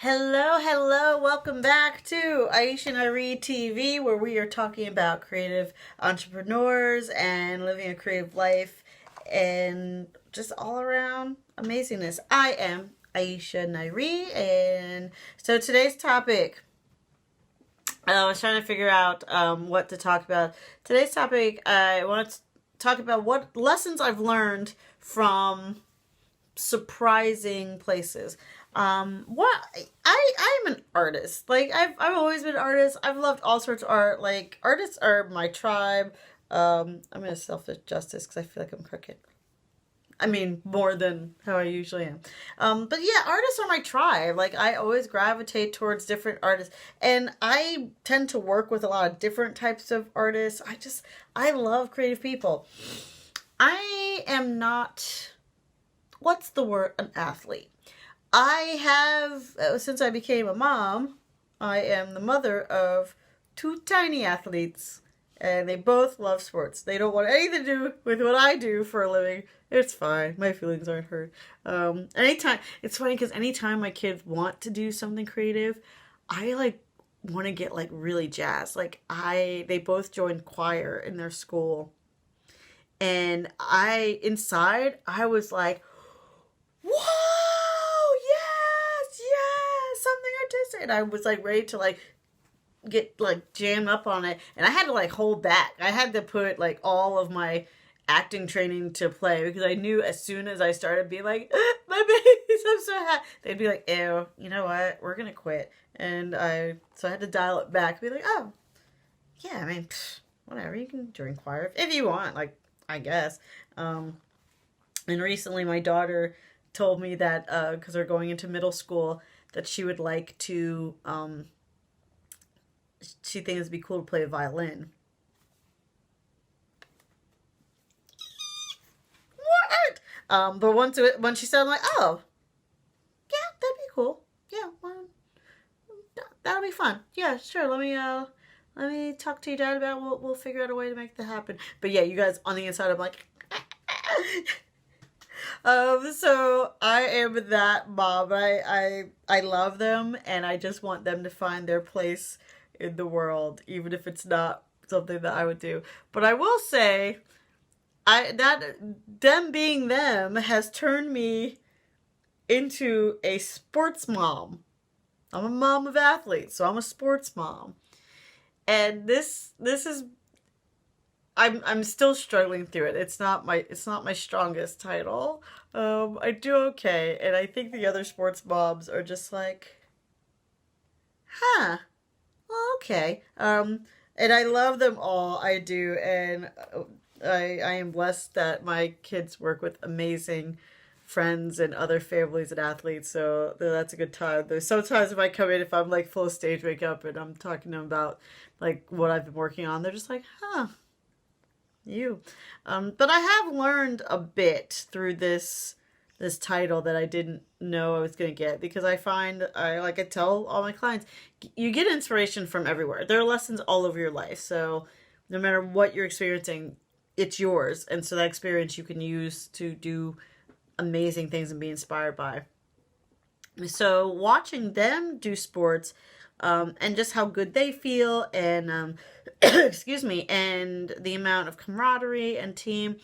Hello, hello, welcome back to Iesha Nyree TV, where we are talking about creative entrepreneurs and living a creative life and just all around amazingness. I am Iesha Nyree, and so today's topic, I was trying to figure out what to talk about. Today's topic, I want to talk about what lessons I've learned from surprising places. What I'm an artist. Like I've always been an artist. I've loved all sorts of art. Like artists are my tribe. I'm gonna self-adjust this because I feel like I'm crooked. I mean, more than how I usually am. But yeah, artists are my tribe. Like I always gravitate towards different artists, and I tend to work with a lot of different types of artists. I love creative people. I am not, what's the word, an athlete. I have, since I became a mom, I am the mother of two tiny athletes, and they both love sports. They don't want anything to do with what I do for a living. It's fine. My feelings aren't hurt. Anytime, it's funny because anytime my kids want to do something creative, I want to get really jazzed. They both joined choir in their school, and inside I was like, whoa, yes, something artistic. And I was ready to get jammed up on it. And I had to hold back. I had to put all of my acting training to play because I knew as soon as I started being like, my babies, I'm so happy, they'd be like, ew, you know what? We're going to quit. So I had to dial it back. Be like, oh, yeah, I mean, whatever. You can join choir if you want, I guess. And recently my daughter told me that because they're going into middle school, that she would like to, she thinks it'd be cool to play a violin. What? But once she said, I'm like, oh, yeah, that'd be cool. Yeah, well, that'll be fun. Yeah, sure. Let me talk to your dad about it. We'll figure out a way to make that happen. But yeah, you guys on the inside, I'm like. So I am that mom. I love them, and I just want them to find their place in the world, even if it's not something that I would do. But I will say, them being them has turned me into a sports mom. I'm a mom of athletes, so I'm a sports mom. And this is, I'm still struggling through it. It's not my strongest title. I do okay, and I think the other sports moms are just like, huh, well, okay. And I love them all. I do, and I am blessed that my kids work with amazing friends and other families and athletes, so that's a good time. There's sometimes if I come in, if I'm full of stage makeup and I'm talking to them about what I've been working on, they're just like, huh. You. But I have learned a bit through this title that I didn't know I was going to get, because I find, I tell all my clients, you get inspiration from everywhere. There are lessons all over your life. So no matter what you're experiencing, it's yours. And so that experience you can use to do amazing things and be inspired by. So watching them do sports, and just how good they feel, and excuse me, and the amount of camaraderie and team,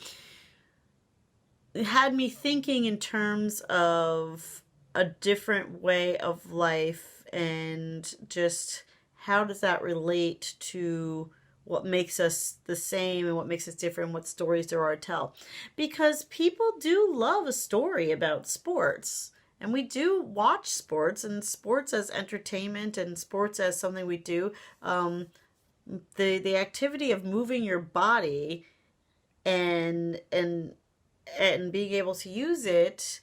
it had me thinking in terms of a different way of life, and just how does that relate to what makes us the same and what makes us different, what stories there are to tell. Because people do love a story about sports. And we do watch sports, and sports as entertainment, and sports as something we do. The activity of moving your body and being able to use it,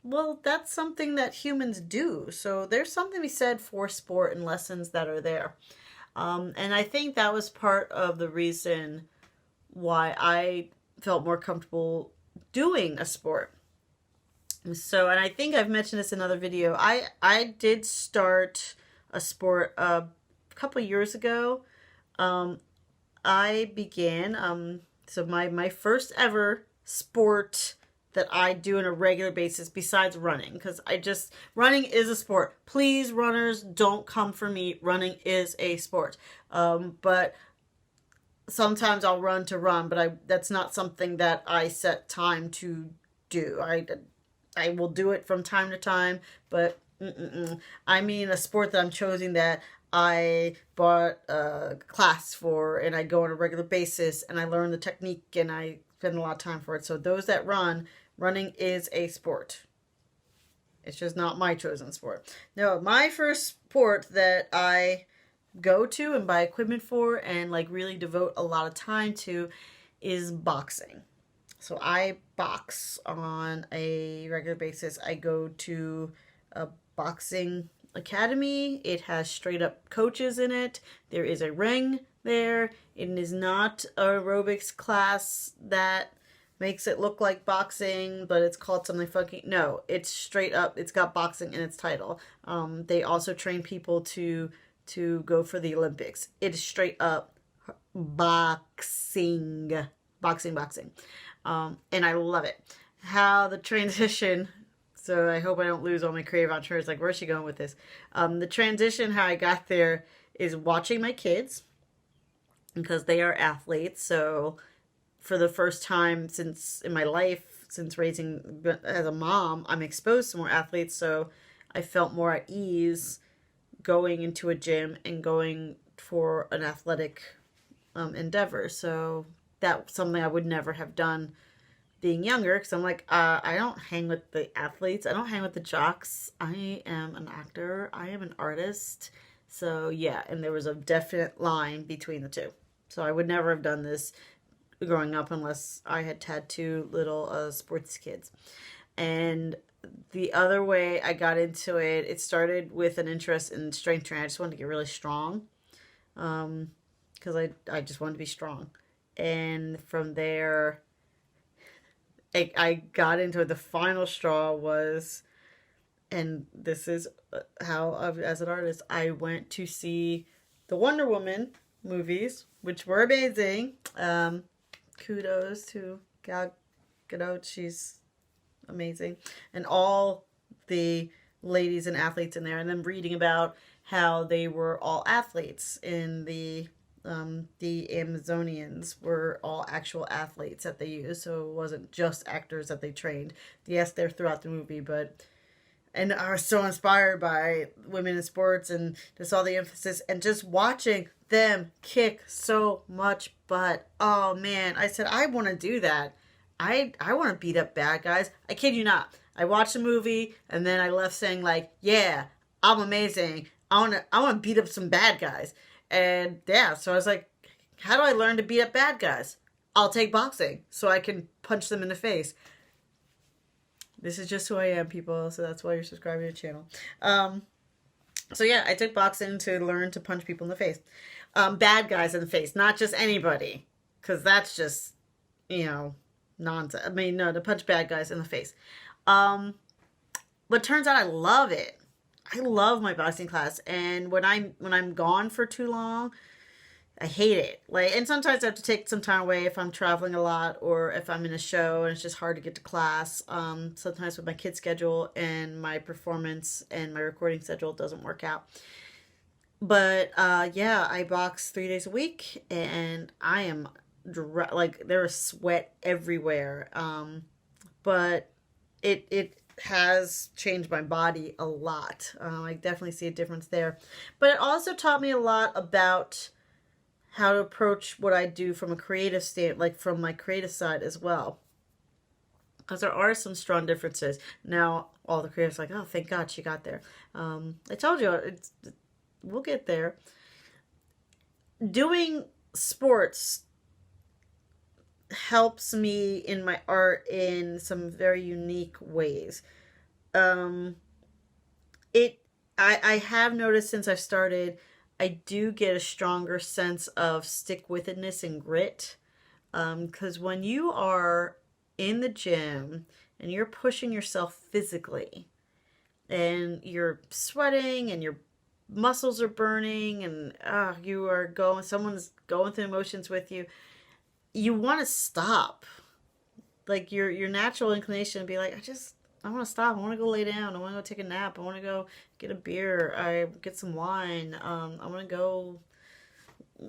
well, that's something that humans do. So there's something to be said for sport and lessons that are there. And I think that was part of the reason why I felt more comfortable doing a sport. So, and I think I've mentioned this in another video, I did start a sport a couple years ago. I began, so my first ever sport that I do on a regular basis besides running, because running is a sport. Please, runners, don't come for me. Running is a sport. But sometimes I'll run to run, but that's not something that I set time to do. I will do it from time to time, but I mean a sport that I'm choosing, that I bought a class for and I go on a regular basis and I learn the technique and I spend a lot of time for it. So those that running is a sport. It's just not my chosen sport. No, my first sport that I go to and buy equipment for and like really devote a lot of time to is boxing. So I box on a regular basis. I go to a boxing academy. It has straight up coaches in it. There is a ring there. It is not an aerobics class that makes it look like boxing, but it's called something funky. No, it's straight up. It's got boxing in its title. They also train people to go for the Olympics. It is straight up boxing. Boxing. And I love it. How the transition, so I hope I don't lose all my creative entrepreneurs. Like, where's she going with this? The transition, how I got there, is watching my kids, because they are athletes. So for the first time in my life, since raising as a mom, I'm exposed to more athletes. So I felt more at ease going into a gym and going for an athletic endeavor. So that's something I would never have done being younger, because I'm like, I don't hang with the athletes. I don't hang with the jocks. I am an actor. I am an artist. So yeah, and there was a definite line between the two. So I would never have done this growing up unless I had two little sports kids. And the other way I got into it, it started with an interest in strength training. I just wanted to get really strong, because I just wanted to be strong. And from there, I got into it. The final straw was, and this is how, as an artist, I went to see the Wonder Woman movies, which were amazing. Kudos to Gal Gadot. She's amazing. And all the ladies and athletes in there. And then reading about how they were all athletes in the Amazonians were all actual athletes that they used, so it wasn't just actors that they trained. Yes, they're throughout the movie, and I was so inspired by women in sports and just all the emphasis and just watching them kick so much butt. Oh man, I said, I want to do that. I want to beat up bad guys. I kid you not. I watched the movie and then I left saying like, yeah, I'm amazing. I want to beat up some bad guys. And yeah, so I was like, how do I learn to beat up bad guys? I'll take boxing so I can punch them in the face. This is just who I am, people. So that's why you're subscribing to the channel. So yeah, I took boxing to learn to punch people in the face. Bad guys in the face, not just anybody. Because that's just, nonsense. I mean, no, to punch bad guys in the face. But turns out I love it. I love my boxing class, and when I'm gone for too long, I hate it. And sometimes I have to take some time away if I'm traveling a lot or if I'm in a show and it's just hard to get to class. Sometimes with my kid's schedule and my performance and my recording schedule, it doesn't work out. But yeah, I box 3 days a week, and I am there is sweat everywhere. But it has changed my body a lot. I definitely see a difference there. But it also taught me a lot about how to approach what I do from a creative from my creative side as well. Because there are some strong differences. Now, all the creatives are like, oh, thank God she got there. I told you, we'll get there. Doing sports helps me in my art in some very unique ways. I have noticed since I've started, I do get a stronger sense of stick-with-itness and grit. Because when you are in the gym and you're pushing yourself physically and you're sweating and your muscles are burning and someone's going through emotions with you, you want to stop. like your natural inclination to be like, I want to stop. I want to go lay down. I want to go take a nap. I want to go get a beer. I get some wine. I want to go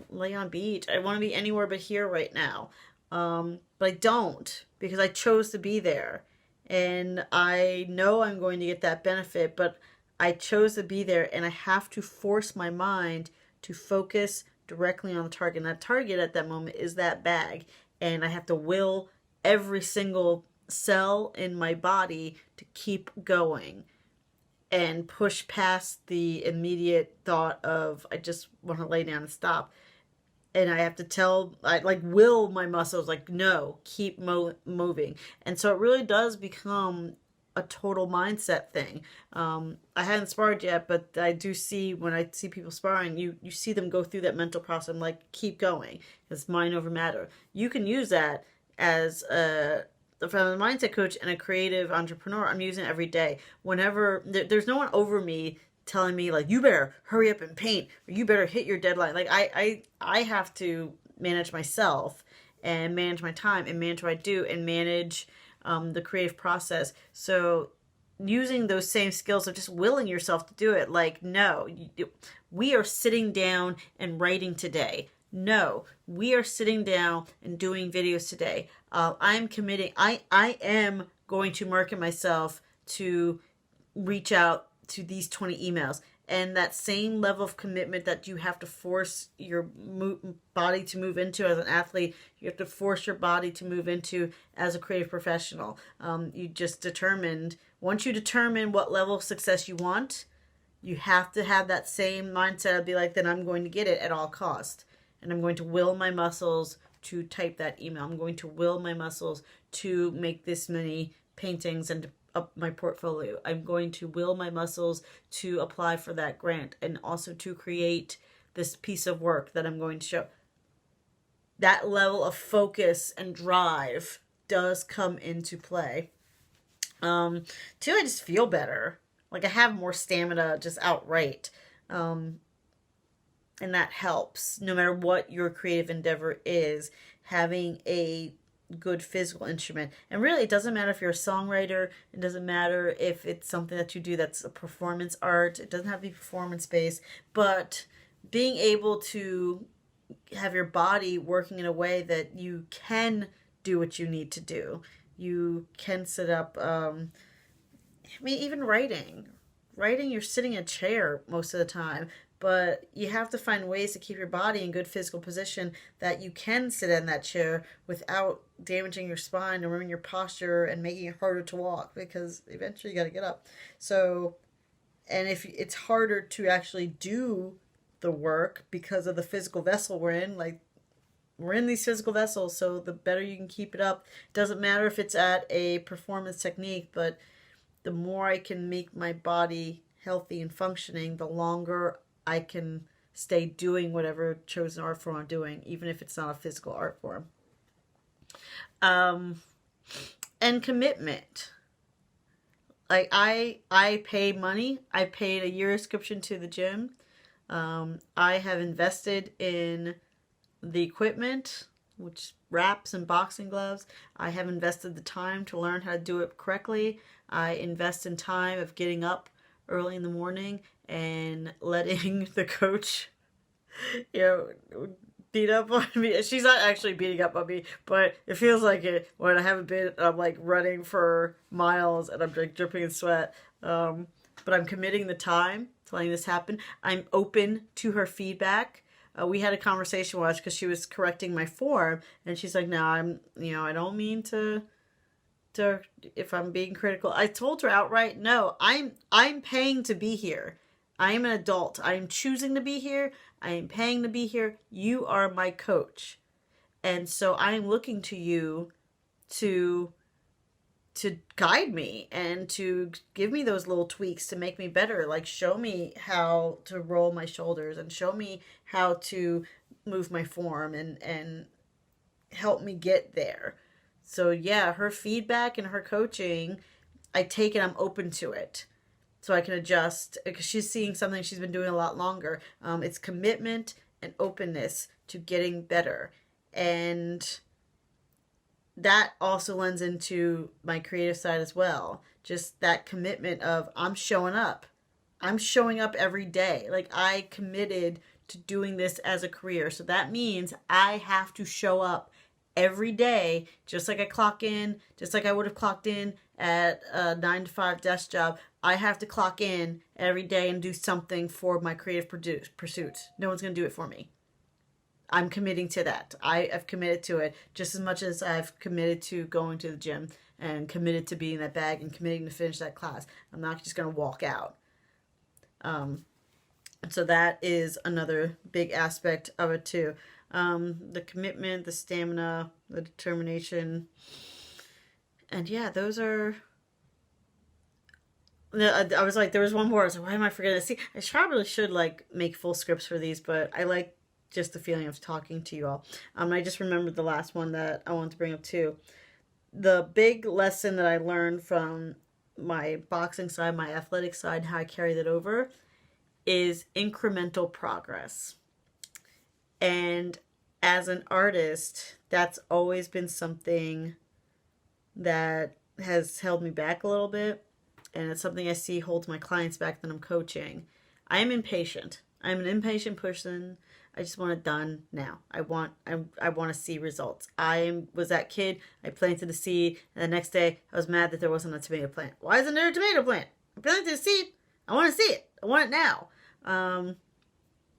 lay on a beach. I want to be anywhere but here right now. But I don't, because I chose to be there. And I know I'm going to get that benefit, but I chose to be there, and I have to force my mind to focus directly on the target. And that target at that moment is that bag. And I have to will every single cell in my body to keep going and push past the immediate thought of, I just want to lay down and stop. And I have to will my muscles, like, no, keep moving. And so it really does become a total mindset thing. I haven't sparred yet, but I do see, when I see people sparring, you see them go through that mental process. I'm like, keep going. It's mind over matter. You can use that as if I'm a mindset coach and a creative entrepreneur. I'm using it every day. Whenever there's no one over me telling me, like, you better hurry up and paint, or you better hit your deadline. Like, I have to manage myself and manage my time and manage what I do and manage the creative process. So using those same skills of just willing yourself to do it. Like, no, we are sitting down and writing today. No, we are sitting down and doing videos today. I'm committing. I am going to market myself to reach out to these 20 emails. And that same level of commitment that you have to force your body to move into as an athlete, you have to force your body to move into as a creative professional. You just determined, once you determine what level of success you want, you have to have that same mindset of be like, then I'm going to get it at all costs. And I'm going to will my muscles to type that email. I'm going to will my muscles to make this many paintings and to up my portfolio. I'm going to will my muscles to apply for that grant and also to create this piece of work that I'm going to show. That level of focus and drive does come into play. Two, I just feel better. Like, I have more stamina just outright. And that helps. No matter what your creative endeavor is, having a good physical instrument. And really, it doesn't matter if you're a songwriter. It doesn't matter if it's something that you do that's a performance art. It doesn't have to be performance based. But being able to have your body working in a way that you can do what you need to do. You can sit up, even writing. Writing, you're sitting in a chair most of the time. But you have to find ways to keep your body in good physical position that you can sit in that chair without damaging your spine or ruining your posture and making it harder to walk, because eventually you got to get up. So, and if it's harder to actually do the work because of the physical vessel we're in, like, we're in these physical vessels, so the better you can keep it up. It doesn't matter if it's at a performance technique, but the more I can make my body healthy and functioning, the longer I can stay doing whatever chosen art form I'm doing, even if it's not a physical art form. And commitment. Like, I pay money. I paid a year subscription to the gym. I have invested in the equipment, which wraps and boxing gloves. I have invested the time to learn how to do it correctly. I invest in time of getting up early in the morning and letting the coach, beat up on me. She's not actually beating up on me, but it feels like it when I haven't been. I'm like running for miles and I'm like dripping in sweat. But I'm committing the time to letting this happen. I'm open to her feedback. We had a conversation once because she was correcting my form, and she's like, "No, I don't mean to. If I'm being critical." I told her outright, "No, I'm paying to be here. I am an adult. I am choosing to be here. I am paying to be here. You are my coach. And so I am looking to you to guide me and to give me those little tweaks to make me better. Like, show me how to roll my shoulders and show me how to move my form and help me get there." So yeah, her feedback and her coaching, I take it, I'm open to it. So I can adjust, because she's seeing something she's been doing a lot longer. It's commitment and openness to getting better. And that also lends into my creative side as well. Just that commitment of I'm showing up. I'm showing up every day. Like, I committed to doing this as a career. So that means I have to show up every day, just like I clock in, just like I would have clocked in at a 9 to 5 desk job. I have to clock in every day and do something for my creative pursuits. No one's going to do it for me. I'm committing to that. I have committed to it just as much as I've committed to going to the gym and committed to being that bag and committing to finish that class. I'm not just going to walk out. So that is another big aspect of it too. The commitment, the stamina, the determination. And yeah, those are... I was like, there was one more. I was like, why am I forgetting? See, I probably should like make full scripts for these, but I like just the feeling of talking to you all. I just remembered the last one that I wanted to bring up too. The big lesson that I learned from my boxing side, my athletic side, how I carry that over, is incremental progress. And as an artist, that's always been something that has held me back a little bit. And it's something I see holds my clients back that I'm coaching. I am impatient. I'm an impatient person. I just want it done now. I want to see results. I was that kid. I planted a seed, and the next day I was mad that there wasn't a tomato plant. Why isn't there a tomato plant? I planted a seed. I want to see it. I want it now.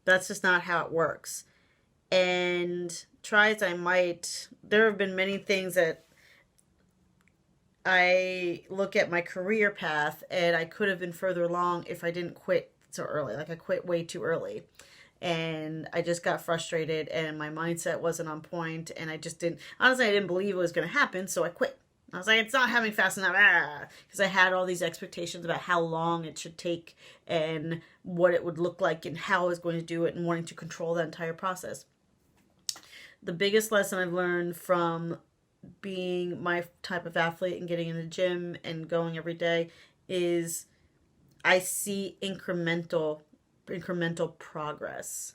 That's just not how it works. And try as I might, there have been many things that I look at my career path, and I could have been further along if I didn't quit so early. Like, I quit way too early. And I just got frustrated, and my mindset wasn't on point, and I just didn't... Honestly, I didn't believe it was going to happen, so I quit. I was like, it's not happening fast enough. Because I had all these expectations about how long it should take and what it would look like and how I was going to do it and wanting to control that entire process. The biggest lesson I've learned from being my type of athlete and getting in the gym and going every day is I see incremental progress.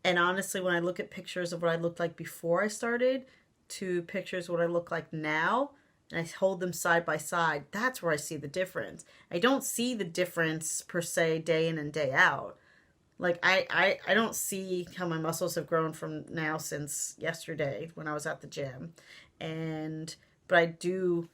And honestly, when I look at pictures of what I looked like before I started to pictures of what I look like now, and I hold them side by side, that's where I see the difference. I don't see the difference per se day in and day out. Like, I don't see how my muscles have grown from now since yesterday when I was at the gym. But I do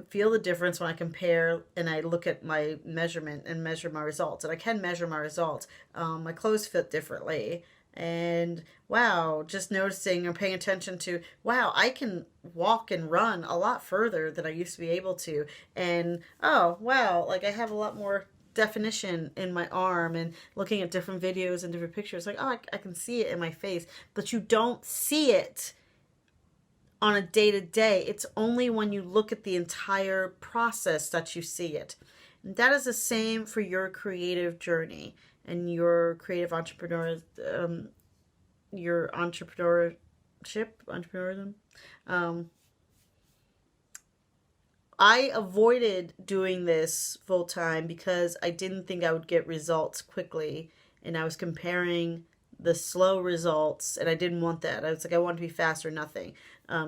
feel the difference when I compare and I look at my measurement and measure my results. And I can measure my results. My clothes fit differently. And wow, just noticing or paying attention to, wow, I can walk and run a lot further than I used to be able to. And oh, wow, like I have a lot more definition in my arm, and looking at different videos and different pictures, like, oh, I can see it in my face. But you don't see it on a day-to-day. It's only when you look at the entire process that you see it. And that is the same for your creative journey and your creative entrepreneurism. I avoided doing this full time because I didn't think I would get results quickly, and I was comparing the slow results, and I didn't want that. I was like, I want to be fast or nothing.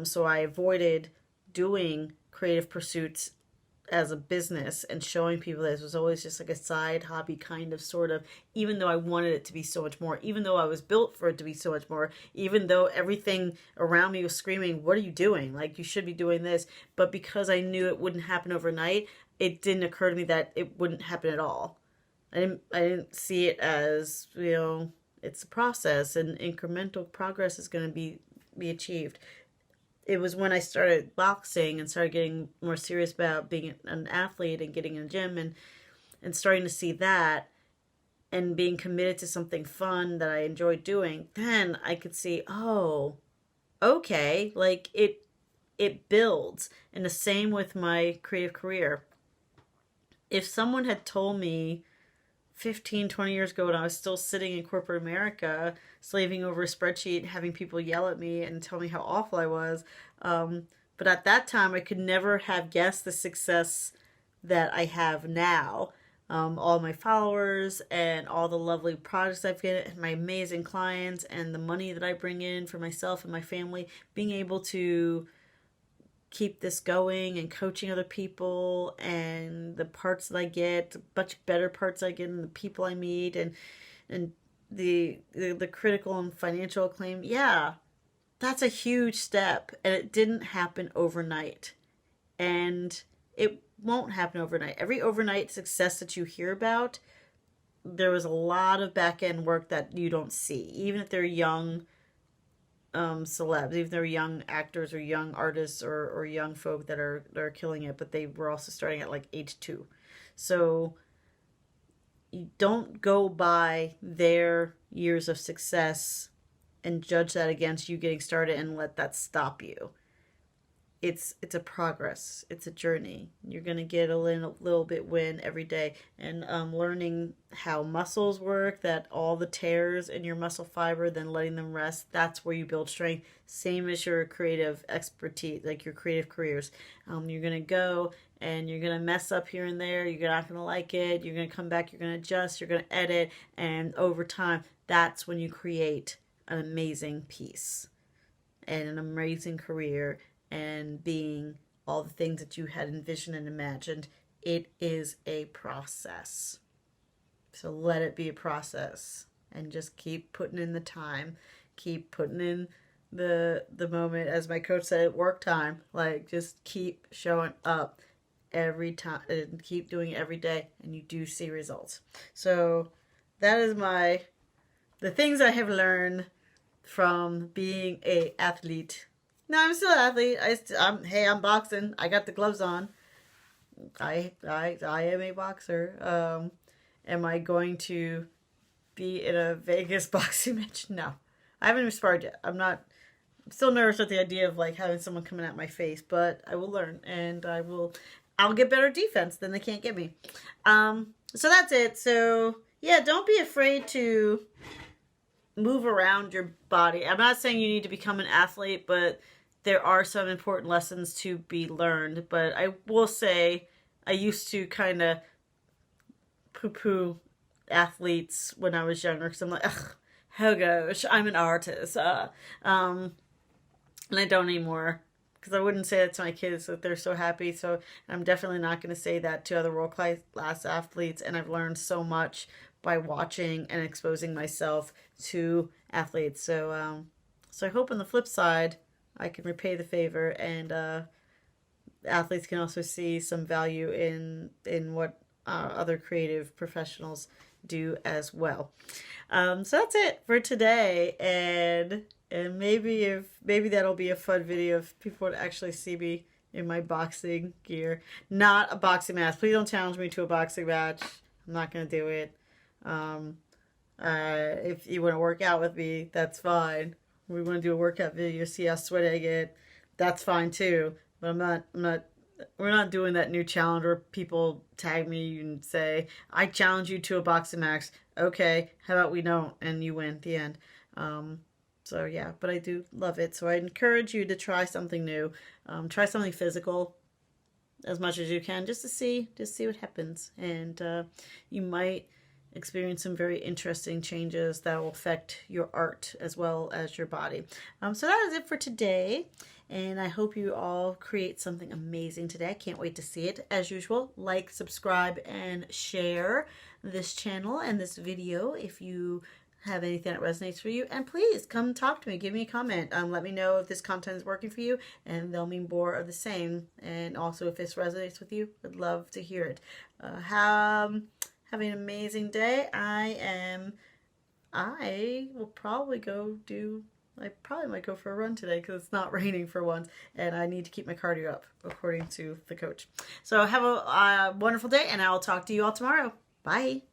So I avoided doing creative pursuits as a business and showing people that it was always just like a side hobby kind of sort of, even though I wanted it to be so much more, even though I was built for it to be so much more, even though everything around me was screaming, what are you doing? Like, you should be doing this. But because I knew it wouldn't happen overnight, it didn't occur to me that it wouldn't happen at all. I didn't see it as, it's a process and incremental progress is going to be achieved. It was when I started boxing and started getting more serious about being an athlete and getting in a gym and starting to see that and being committed to something fun that I enjoyed doing, then I could see, oh, okay, like it builds. And the same with my creative career. If someone had told me 15, 20 years ago when I was still sitting in corporate America, slaving over a spreadsheet, having people yell at me and tell me how awful I was. But at that time, I could never have guessed the success that I have now. all my followers and all the lovely products I've get and my amazing clients and the money that I bring in for myself and my family, being able to keep this going and coaching other people and the parts that I get, much better parts I get, and the people I meet, and the critical and financial acclaim. Yeah, that's a huge step, and it didn't happen overnight, and it won't happen overnight. Every overnight success that you hear about, there was a lot of back end work that you don't see, even if they're young celebs, even if they're young actors or young artists or young folk that are killing it, but they were also starting at like age 2. So you don't go by their years of success and judge that against you getting started and let that stop you. It's a progress. It's a journey. You're going to get a little bit win every day. And learning how muscles work, that all the tears in your muscle fiber, then letting them rest, that's where you build strength. Same as your creative expertise, like your creative careers. You're going to go and you're going to mess up here and there. You're not going to like it. You're going to come back. You're going to adjust. You're going to edit. And over time, that's when you create an amazing piece and an amazing career and being all the things that you had envisioned and imagined. It is a process. So let it be a process and just keep putting in the time. Keep putting in the moment, as my coach said, work time. Like, just keep showing up every time and keep doing it every day, and you do see results. So that is the things I have learned from being a athlete. No, I'm still an athlete. I'm boxing. I got the gloves on. I am a boxer. Am I going to be in a Vegas boxing match? No. I haven't even sparred yet. I'm still nervous at the idea of like having someone coming at my face, but I will learn, and I'll get better defense, then they can't get me. So that's it. So yeah, don't be afraid to move around your body. I'm not saying you need to become an athlete, but there are some important lessons to be learned. But I will say I used to kind of poo-poo athletes when I was younger, because I'm like, ugh, oh gosh, I'm an artist. And I don't anymore, because I wouldn't say that to my kids that they're so happy. So I'm definitely not going to say that to other world-class athletes. And I've learned so much by watching and exposing myself to athletes. So I hope on the flip side, I can repay the favor, and athletes can also see some value in what other creative professionals do as well. So that's it for today, and maybe that'll be a fun video if people would actually see me in my boxing gear. Not a boxing match. Please don't challenge me to a boxing match. I'm not gonna do it. If you want to work out with me, that's fine. We want to do a workout video, see how sweaty I get, that's fine too. But we're not doing that new challenge where people tag me and say, I challenge you to a boxing match. Okay, how about we don't, and you win at the end. So yeah, but I do love it. So I encourage you to try something new. Try something physical as much as you can, just to see what happens. And you might experience some very interesting changes that will affect your art as well as your body. So that is it for today, and I hope you all create something amazing today. I can't wait to see it. As usual, like, subscribe, and share this channel and this video if you have anything that resonates for you. And please come talk to me, give me a comment. Let me know if this content is working for you, and they'll mean more of the same. And also if this resonates with you, I'd love to hear it. Have an amazing day. I will probably I probably might go for a run today because it's not raining for once, and I need to keep my cardio up according to the coach. So have a wonderful day, and I will talk to you all tomorrow. Bye.